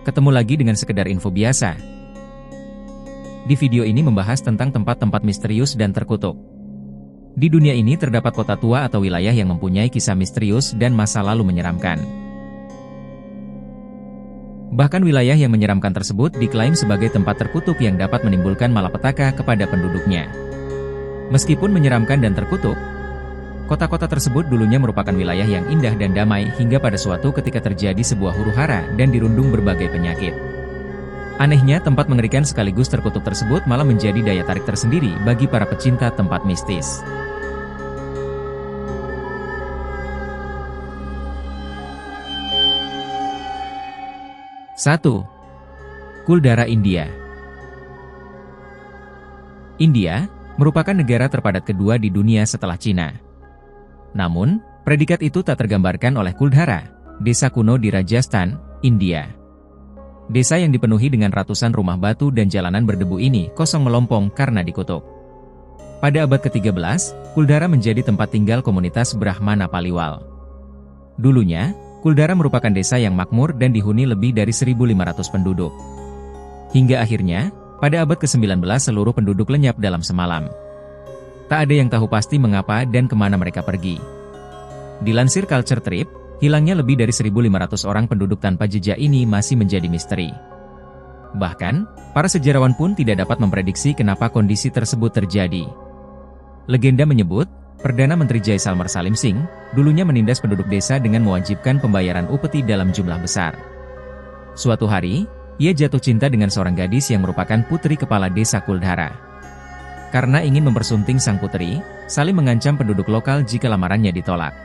Ketemu lagi dengan sekedar info biasa. Di video ini membahas tentang tempat-tempat misterius dan terkutuk. Di dunia ini terdapat kota tua atau wilayah yang mempunyai kisah misterius dan masa lalu menyeramkan. Bahkan wilayah yang menyeramkan tersebut diklaim sebagai tempat terkutuk yang dapat menimbulkan malapetaka kepada penduduknya. Meskipun menyeramkan dan terkutuk, kota-kota tersebut dulunya merupakan wilayah yang indah dan damai hingga pada suatu ketika terjadi sebuah huru-hara dan dirundung berbagai penyakit. Anehnya, tempat mengerikan sekaligus terkutuk tersebut malah menjadi daya tarik tersendiri bagi para pecinta tempat mistis. Satu. Kuldara India. India merupakan negara terpadat kedua di dunia setelah Cina. Namun, predikat itu tak tergambarkan oleh Kuldara, desa kuno di Rajasthan, India. Desa yang dipenuhi dengan ratusan rumah batu dan jalanan berdebu ini kosong melompong karena dikutuk. Pada abad ke-13, Kuldara menjadi tempat tinggal komunitas Brahmana Paliwal. Dulunya, Kuldara merupakan desa yang makmur dan dihuni lebih dari 1.500 penduduk. Hingga akhirnya, pada abad ke-19 seluruh penduduk lenyap dalam semalam. Tak ada yang tahu pasti mengapa dan kemana mereka pergi. Dilansir Culture Trip, hilangnya lebih dari 1.500 orang penduduk tanpa jejak ini masih menjadi misteri. Bahkan, para sejarawan pun tidak dapat memprediksi kenapa kondisi tersebut terjadi. Legenda menyebut, Perdana Menteri Jaisalmer Salim Singh, dulunya menindas penduduk desa dengan mewajibkan pembayaran upeti dalam jumlah besar. Suatu hari, ia jatuh cinta dengan seorang gadis yang merupakan putri kepala desa Kuldara. Karena ingin mempersunting sang putri, Salim mengancam penduduk lokal jika lamarannya ditolak.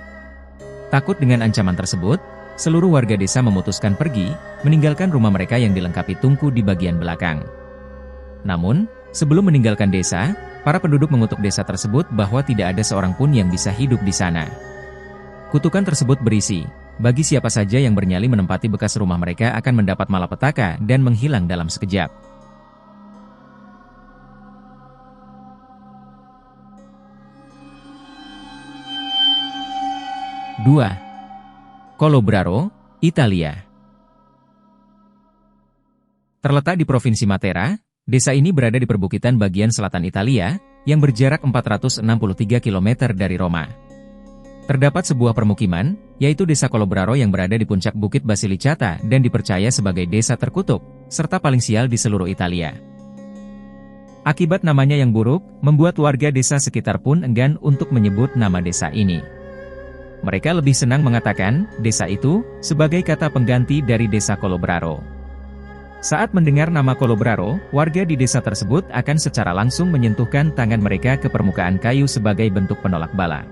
Takut dengan ancaman tersebut, seluruh warga desa memutuskan pergi, meninggalkan rumah mereka yang dilengkapi tungku di bagian belakang. Namun, sebelum meninggalkan desa, para penduduk mengutuk desa tersebut bahwa tidak ada seorang pun yang bisa hidup di sana. Kutukan tersebut berisi, bagi siapa saja yang bernyali menempati bekas rumah mereka akan mendapat malapetaka dan menghilang dalam sekejap. 2. Colobraro, Italia. Terletak di Provinsi Matera, desa ini berada di perbukitan bagian selatan Italia, yang berjarak 463 km dari Roma. Terdapat sebuah permukiman, yaitu desa Colobraro yang berada di puncak Bukit Basilicata dan dipercaya sebagai desa terkutuk, serta paling sial di seluruh Italia. Akibat namanya yang buruk, membuat warga desa sekitar pun enggan untuk menyebut nama desa ini. Mereka lebih senang mengatakan, desa itu, sebagai kata pengganti dari desa Colobraro. Saat mendengar nama Colobraro, warga di desa tersebut akan secara langsung menyentuhkan tangan mereka ke permukaan kayu sebagai bentuk penolak bala.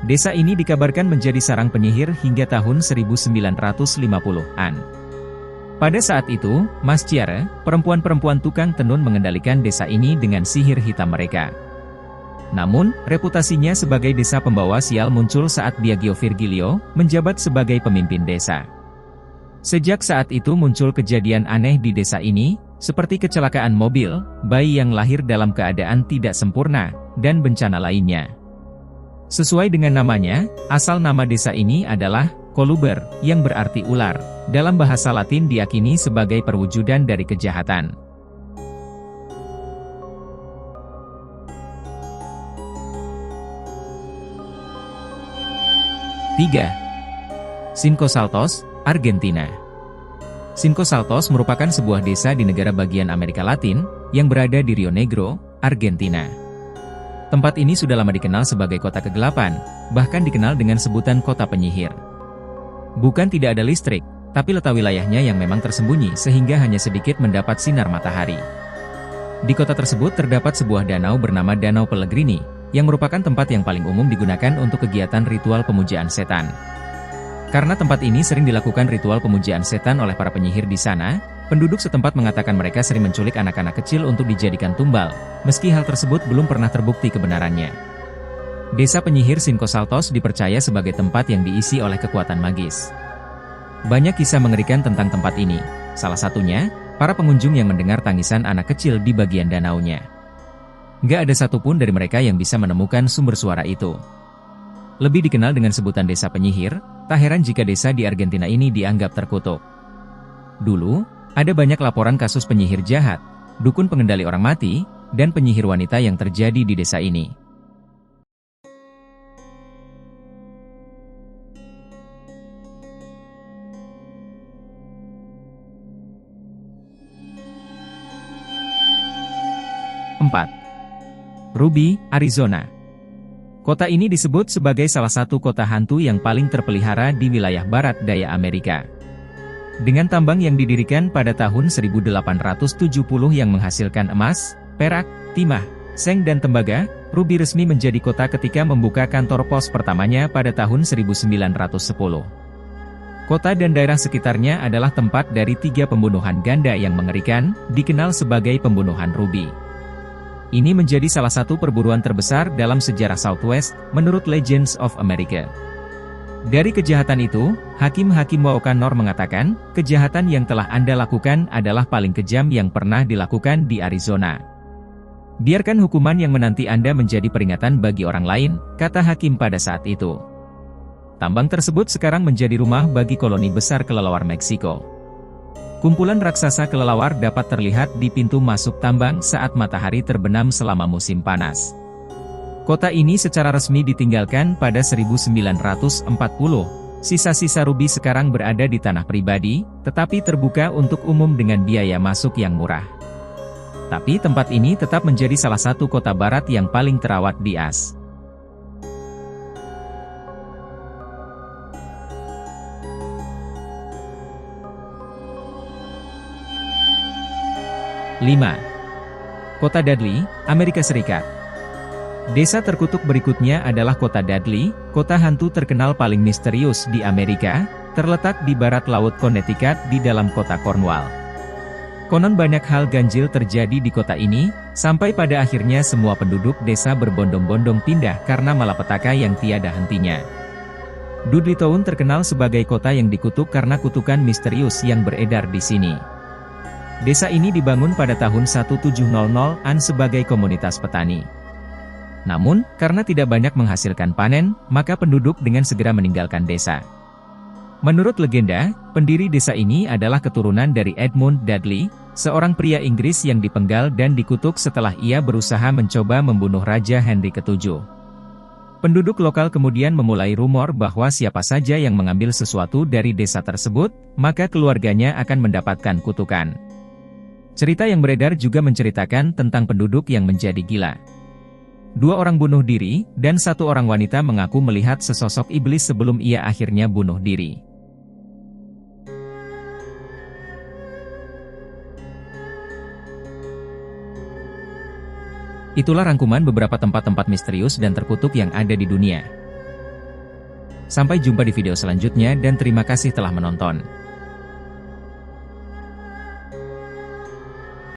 Desa ini dikabarkan menjadi sarang penyihir hingga tahun 1950-an. Pada saat itu, Mas Ciara, perempuan-perempuan tukang tenun mengendalikan desa ini dengan sihir hitam mereka. Namun, reputasinya sebagai desa pembawa sial muncul saat Biagio Virgilio menjabat sebagai pemimpin desa. Sejak saat itu muncul kejadian aneh di desa ini, seperti kecelakaan mobil, bayi yang lahir dalam keadaan tidak sempurna, dan bencana lainnya. Sesuai dengan namanya, asal nama desa ini adalah Coluber, yang berarti ular. Dalam bahasa Latin diyakini sebagai perwujudan dari kejahatan. 3. Cinco Saltos, Argentina. Cinco Saltos merupakan sebuah desa di negara bagian Amerika Latin, yang berada di Rio Negro, Argentina. Tempat ini sudah lama dikenal sebagai kota kegelapan, bahkan dikenal dengan sebutan kota penyihir. Bukan tidak ada listrik, tapi letak wilayahnya yang memang tersembunyi sehingga hanya sedikit mendapat sinar matahari. Di kota tersebut terdapat sebuah danau bernama Danau Pellegrini, yang merupakan tempat yang paling umum digunakan untuk kegiatan ritual pemujaan setan. Karena tempat ini sering dilakukan ritual pemujaan setan oleh para penyihir di sana, penduduk setempat mengatakan mereka sering menculik anak-anak kecil untuk dijadikan tumbal, meski hal tersebut belum pernah terbukti kebenarannya. Desa penyihir Cinco Saltos dipercaya sebagai tempat yang diisi oleh kekuatan magis. Banyak kisah mengerikan tentang tempat ini, salah satunya, para pengunjung yang mendengar tangisan anak kecil di bagian danaunya. Nggak ada satupun dari mereka yang bisa menemukan sumber suara itu. Lebih dikenal dengan sebutan desa penyihir, tak heran jika desa di Argentina ini dianggap terkutuk. Dulu, ada banyak laporan kasus penyihir jahat, dukun pengendali orang mati, dan penyihir wanita yang terjadi di desa ini. Ruby, Arizona. Kota ini disebut sebagai salah satu kota hantu yang paling terpelihara di wilayah barat daya Amerika. Dengan tambang yang didirikan pada tahun 1870 yang menghasilkan emas, perak, timah, seng dan tembaga, Ruby resmi menjadi kota ketika membuka kantor pos pertamanya pada tahun 1910. Kota dan daerah sekitarnya adalah tempat dari 3 pembunuhan ganda yang mengerikan, dikenal sebagai pembunuhan Ruby. Ini menjadi salah satu perburuan terbesar dalam sejarah Southwest, menurut Legends of America. Dari kejahatan itu, Hakim O'Connor mengatakan, kejahatan yang telah Anda lakukan adalah paling kejam yang pernah dilakukan di Arizona. Biarkan hukuman yang menanti Anda menjadi peringatan bagi orang lain, kata hakim pada saat itu. Tambang tersebut sekarang menjadi rumah bagi koloni besar kelelawar Meksiko. Kumpulan raksasa kelelawar dapat terlihat di pintu masuk tambang saat matahari terbenam selama musim panas. Kota ini secara resmi ditinggalkan pada 1940. Sisa-sisa Ruby sekarang berada di tanah pribadi, tetapi terbuka untuk umum dengan biaya masuk yang murah. Tapi tempat ini tetap menjadi salah satu kota barat yang paling terawat di AS. Kota Dudley, Amerika Serikat. Desa terkutuk berikutnya adalah kota Dudley, kota hantu terkenal paling misterius di Amerika, terletak di barat laut Connecticut di dalam kota Cornwall. Konon banyak hal ganjil terjadi di kota ini, sampai pada akhirnya semua penduduk desa berbondong-bondong pindah karena malapetaka yang tiada hentinya. Dudley Town terkenal sebagai kota yang dikutuk karena kutukan misterius yang beredar di sini. Desa ini dibangun pada tahun 1700-an sebagai komunitas petani. Namun, karena tidak banyak menghasilkan panen, maka penduduk dengan segera meninggalkan desa. Menurut legenda, pendiri desa ini adalah keturunan dari Edmund Dudley, seorang pria Inggris yang dipenggal dan dikutuk setelah ia berusaha mencoba membunuh Raja Henry VII. Penduduk lokal kemudian memulai rumor bahwa siapa saja yang mengambil sesuatu dari desa tersebut, maka keluarganya akan mendapatkan kutukan. Cerita yang beredar juga menceritakan tentang penduduk yang menjadi gila. 2 orang bunuh diri, dan 1 orang wanita mengaku melihat sesosok iblis sebelum ia akhirnya bunuh diri. Itulah rangkuman beberapa tempat-tempat misterius dan terkutuk yang ada di dunia. Sampai jumpa di video selanjutnya dan terima kasih telah menonton.